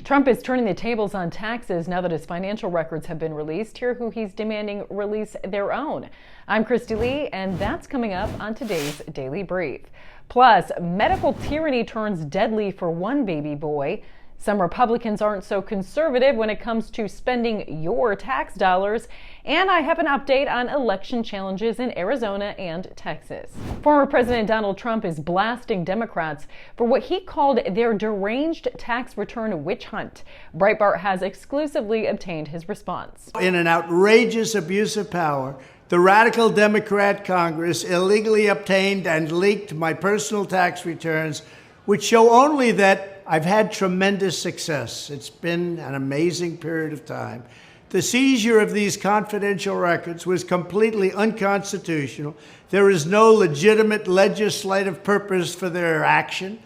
Trump is turning the tables on taxes now that his financial records have been released. Hear who he's demanding release their own. I'm Kristi Leigh, and that's coming up on today's Daily Brief. Plus, medical tyranny turns deadly for one baby boy. Some Republicans aren't so conservative when it comes to spending your tax dollars. And I have an update on election challenges in Arizona and Texas. Former President Donald Trump is blasting Democrats for what he called their deranged tax return witch hunt. Breitbart has exclusively obtained his response. In an outrageous abuse of power, the radical Democrat Congress illegally obtained and leaked my personal tax returns, which show only that I've had tremendous success. It's been an amazing period of time. The seizure of these confidential records was completely unconstitutional. There is no legitimate legislative purpose for their action.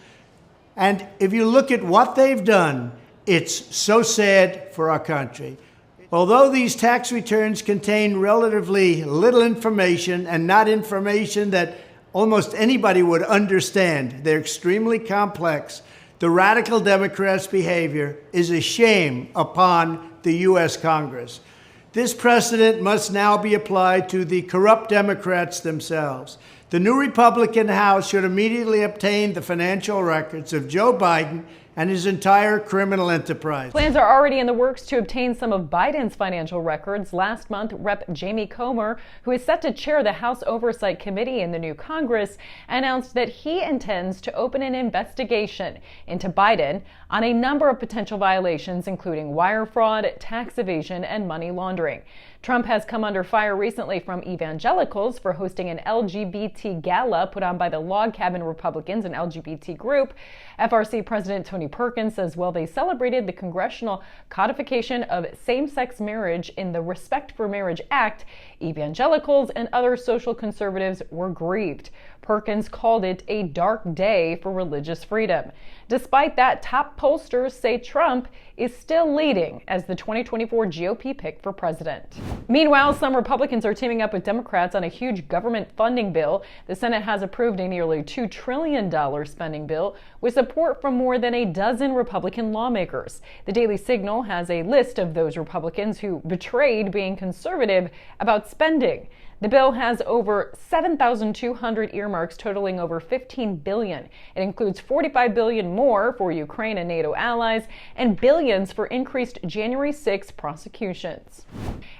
And if you look at what they've done, it's so sad for our country. Although these tax returns contain relatively little information and not information that almost anybody would understand, they're extremely complex. The radical Democrats' behavior is a shame upon the U.S. Congress. This precedent must now be applied to the corrupt Democrats themselves. The new Republican House should immediately obtain the financial records of Joe Biden and his entire criminal enterprise. Plans are already in the works to obtain some of Biden's financial records. Last month, Rep. Jamie Comer, who is set to chair the House Oversight Committee in the new Congress, announced that he intends to open an investigation into Biden on a number of potential violations, including wire fraud, tax evasion, and money laundering. Trump has come under fire recently from evangelicals for hosting an LGBT gala put on by the Log Cabin Republicans, an LGBT group. FRC President Tony Perkins says while they celebrated the congressional codification of same-sex marriage in the Respect for Marriage Act, evangelicals and other social conservatives were grieved. Perkins called it a dark day for religious freedom. Despite that, top pollsters say Trump is still leading as the 2024 GOP pick for president. Meanwhile, some Republicans are teaming up with Democrats on a huge government funding bill. The Senate has approved a nearly $2 trillion spending bill with support from more than a dozen Republican lawmakers. The Daily Signal has a list of those Republicans who betrayed being conservative about spending. The bill has over 7,200 earmarks totaling over $15 billion. It includes $45 billion more for Ukraine and NATO allies and billions for increased January 6 prosecutions.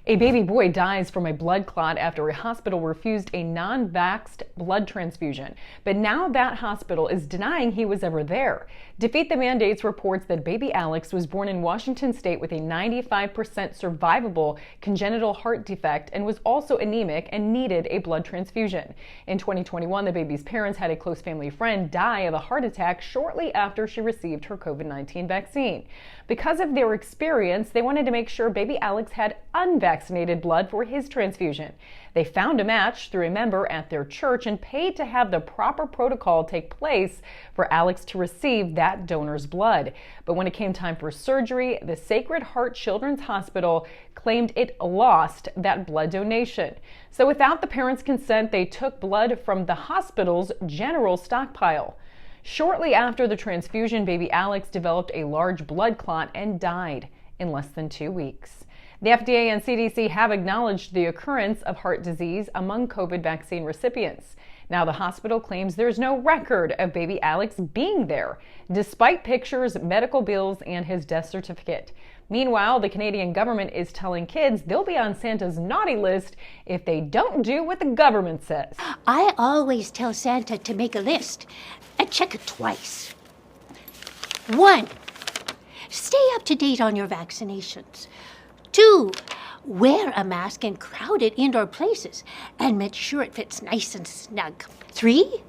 A baby boy dies from a blood clot after a hospital refused a non-vaxxed blood transfusion. But now that hospital is denying he was ever there. Defeat the Mandates reports that baby Alex was born in Washington state with a 95% survivable congenital heart defect and was also anemic and needed a blood transfusion. In 2021, the baby's parents had a close family friend die of a heart attack shortly after she received her COVID-19 vaccine. Because of their experience, they wanted to make sure baby Alex had unvaccinated blood for his transfusion. They found a match through a member at their church and paid to have the proper protocol take place for Alex to receive that donor's blood. But when it came time for surgery, the Sacred Heart Children's Hospital claimed it lost that blood donation. So without the parents' consent, they took blood from the hospital's general stockpile. Shortly after the transfusion, baby Alex developed a large blood clot and died in less than 2 weeks. The FDA and CDC have acknowledged the occurrence of heart disease among COVID vaccine recipients. Now the hospital claims there's no record of baby Alex being there, despite pictures, medical bills, and his death certificate. Meanwhile, the Canadian government is telling kids they'll be on Santa's naughty list if they don't do what the government says. I always tell Santa to make a list and check it twice. 1, stay up to date on your vaccinations. 2, wear a mask in crowded indoor places and make sure it fits nice and snug. 3,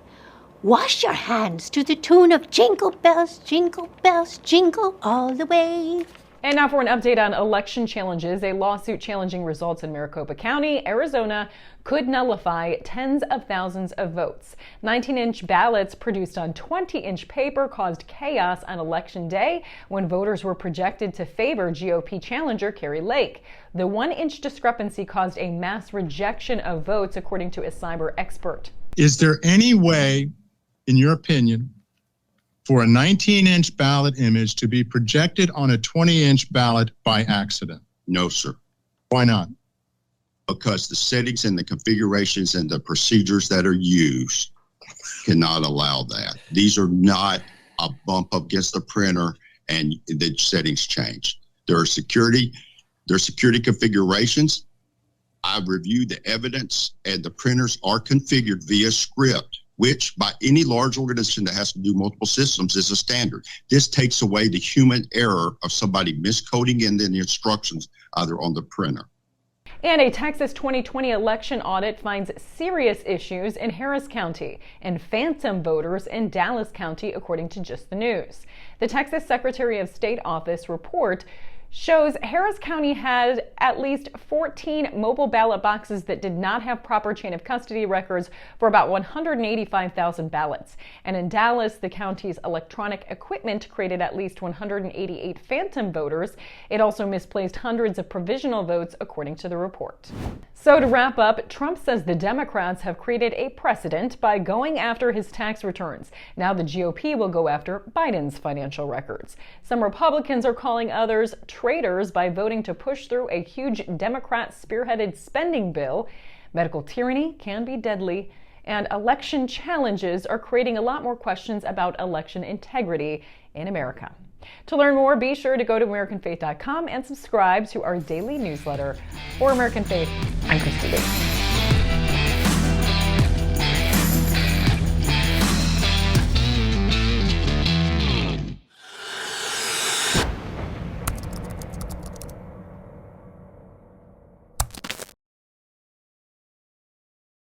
wash your hands to the tune of jingle bells, jingle all the way. And now for an update on election challenges. A lawsuit challenging results in Maricopa County, Arizona, could nullify tens of thousands of votes. 19-inch ballots produced on 20-inch paper caused chaos on Election Day when voters were projected to favor GOP challenger Kristi Leigh. The 1-inch discrepancy caused a mass rejection of votes, according to a cyber expert. Is there any way, in your opinion, for a 19-inch ballot image to be projected on a 20-inch ballot by accident? No, sir. Why not? Because the settings and the configurations and the procedures that are used cannot allow that. These are not a bump up against the printer and the settings change. There are security configurations. I've reviewed the evidence, and the printers are configured via script, which by any large organization that has to do multiple systems is a standard. This takes away the human error of somebody miscoding in the instructions either on the printer. And a Texas 2020 election audit finds serious issues in Harris County and phantom voters in Dallas County, according to Just the News. The Texas Secretary of State office report shows Harris County had at least 14 mobile ballot boxes that did not have proper chain of custody records for about 185,000 ballots. And in Dallas, the county's electronic equipment created at least 188 phantom voters. It also misplaced hundreds of provisional votes, according to the report. So to wrap up, Trump says the Democrats have created a precedent by going after his tax returns. Now the GOP will go after Biden's financial records. Some Republicans are calling others traitors by voting to push through a huge Democrat-spearheaded spending bill. Medical tyranny can be deadly, and election challenges are creating a lot more questions about election integrity in America. To learn more, be sure to go to AmericanFaith.com and subscribe to our daily newsletter. For American Faith, I'm Kristi Leigh.